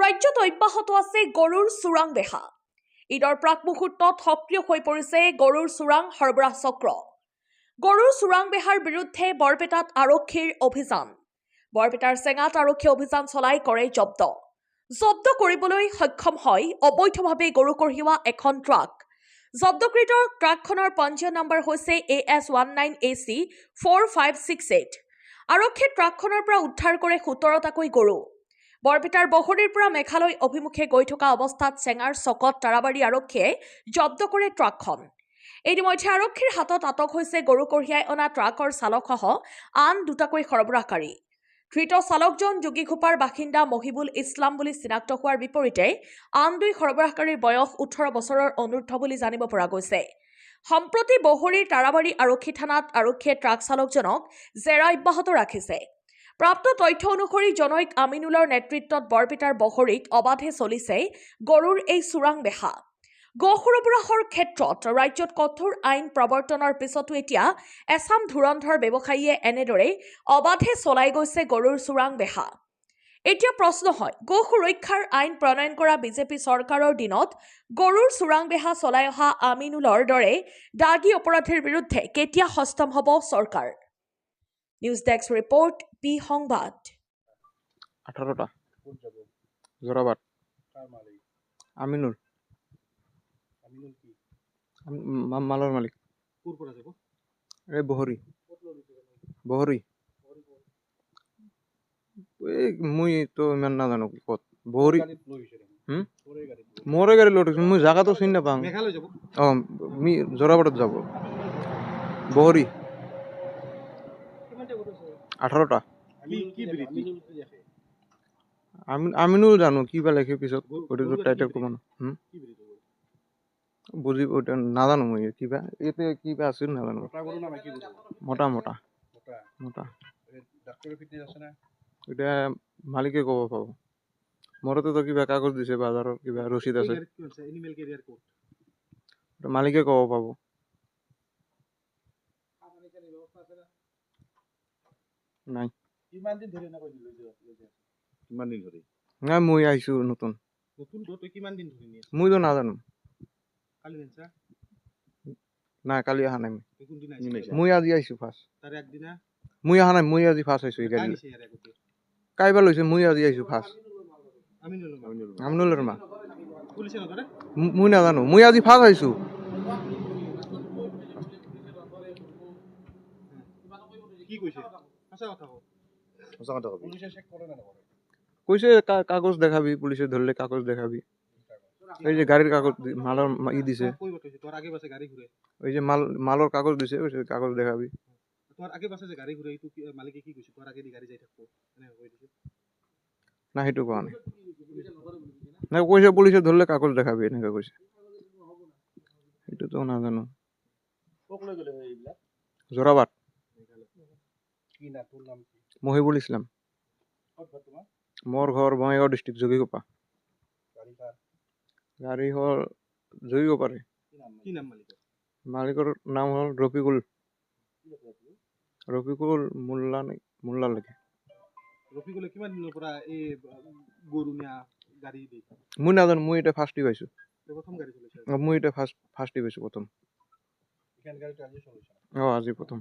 ৰাজ্যত অব্যাহত আছে গৰুৰ চোৰাং বেহা। ঈদৰ প্ৰাক মুহূৰ্তত সক্ৰিয় হৈ পৰিছে গৰুৰ চোৰাং সৰবৰাহ চক্ৰ। গৰুৰ চোৰাং বেহাৰ বিৰুদ্ধে বৰপেটাত আৰক্ষীৰ অভিযান। বৰপেটাৰ চেঙাত আৰক্ষীয়ে অভিযান চলাই কৰে জব্দ। জব্দ কৰিবলৈ সক্ষম হয় অবৈধভাৱে গৰু কঢ়িওৱা এখন ট্ৰাক। জব্দকৃত ট্ৰাকখনৰ পঞ্জীয়ন নম্বৰ হৈছে AS19AC 4568। আৰক্ষীয়ে ট্ৰাকখনৰ পৰা উদ্ধাৰ কৰে 17টাকৈ গৰু। বৰপেটাৰ বহৰীৰ পৰা মেঘালয় অভিমুখে গৈ থকা অৱস্থাত চেঙাৰ চকত তাৰাবাৰী আৰক্ষীয়ে জব্দ কৰে ট্ৰাকখন। ইতিমধ্যে আৰক্ষীৰ হাতত আটক হৈছে গৰু কঢ়িয়াই অনা ট্ৰাকৰ চালকসহ আন দুটাকৈ সৰবৰাহকাৰী। ধৃত চালকজন যোগীঘোপাৰ বাসিন্দা মহিবুল ইছলাম বুলি চিনাক্ত হোৱাৰ বিপৰীতে আন দুই সৰবৰাহকাৰীৰ বয়স 18 বছৰৰ অনূৰ্ধ্ব বুলি জানিব পৰা গৈছে। সম্প্ৰতি বহৰীৰ তাৰাবাৰী আৰক্ষী থানাত আৰক্ষীয়ে ট্ৰাক চালকজনক জেৰা অব্যাহত ৰাখিছে। প্ৰাপ্ত তথ্য অনুসৰি জনৈক আমিনুলৰ নেতৃত্বত বৰপেটাৰ বহৰীত অবাধে চলিছে গৰুৰ এই চোৰাং বেহা। গো সৰবৰাহৰ ক্ষেত্ৰত ৰাজ্যত কঠোৰ আইন প্ৰৱৰ্তনৰ পিছতো এতিয়া এছাম ধুৰন্ধৰ ব্যৱসায়ীয়ে এনেদৰে অবাধে চলাই গৈছে গৰুৰ চোৰাং বেহা। এতিয়া প্ৰশ্ন হয়, গো সুৰক্ষাৰ আইন প্ৰণয়ন কৰা বিজেপি চৰকাৰৰ দিনত গৰুৰ চোৰাং বেহা চলাই অহা আমিনুলৰ দৰে দাগী অপৰাধীৰ বিৰুদ্ধে কেতিয়া সষ্টম হ'ব চৰকাৰ? নিউজ ডেস্ক ৰিপৰ্ট, পি সংবাদ। 18টা জোৰাবাদ। আমিনুল মালৰ মালিক। এই বহৰী এই মই তো ইমান নাজানো ক'ত বহৰী মোৰে গাড়ী লৈ মই জাগাটো চিনি নাপাওঁ। জোৰাবাদত যাব বহৰী 18টা। আমিনুল জানো কিবা লেখে পিছত টাইটেল ক'ব বুজি নাজানো মই কিবা ইয়াতে কিবা আছিল নাজানো। মতা এতিয়া মালিকে ক'ব পাব। মোৰতো কিবা কাগজ দিছে বাজাৰৰ কিবা ৰচিদ আছে, মালিকে ক'ব পাব। নাই নাই মই আহিছো নতুন। মইতো নাজানো। নাই কালি অহা নাই মই আজি আহিছো ফাৰ্ষ্ট। মই অহা নাই, মই আজি ফাৰ্ষ্ট আহিছো। এই গাড়ী কাইবা লৈছে, মই আজি আহিছো ফাৰ্ষ্ট। আমিনুলৰ মা মই নাজানো, মই আজি ফাৰ্ষ্ট আহিছো। কৈছে কাগজ দেখাবি, পুলিচে ধৰিলে কাগজ দেখাবি। এই যে গাড়ীৰ কাগজ মালৰ দিছে, এই যে মালৰ কাগজ দিছে, কাগজ দেখাবি। না সেইটো কোৱা নাই, নাই কৈছে পুলিচে ধৰিলে কাগজ দেখাবি এনেকে কৈছে। সেইটোতো নাজানো। জোৰাবাদ মহিবুল ইছলাম। মোৰ ঘৰ বঙাইগাঁও ডিষ্ট্ৰিক্ট যোগীঘোপা। গাড়ী হ'ল যোগীঘোপাৰে। মালিকৰ নাম হ'ল ৰফিকুল মোল্লা লেখে। মই নাজানো, মই এতিয়া ফাৰ্ষ্ট পাইছো। মই এতিয়া ফাৰ্ষ্ট পাইছো প্ৰথম। আজি প্ৰথম।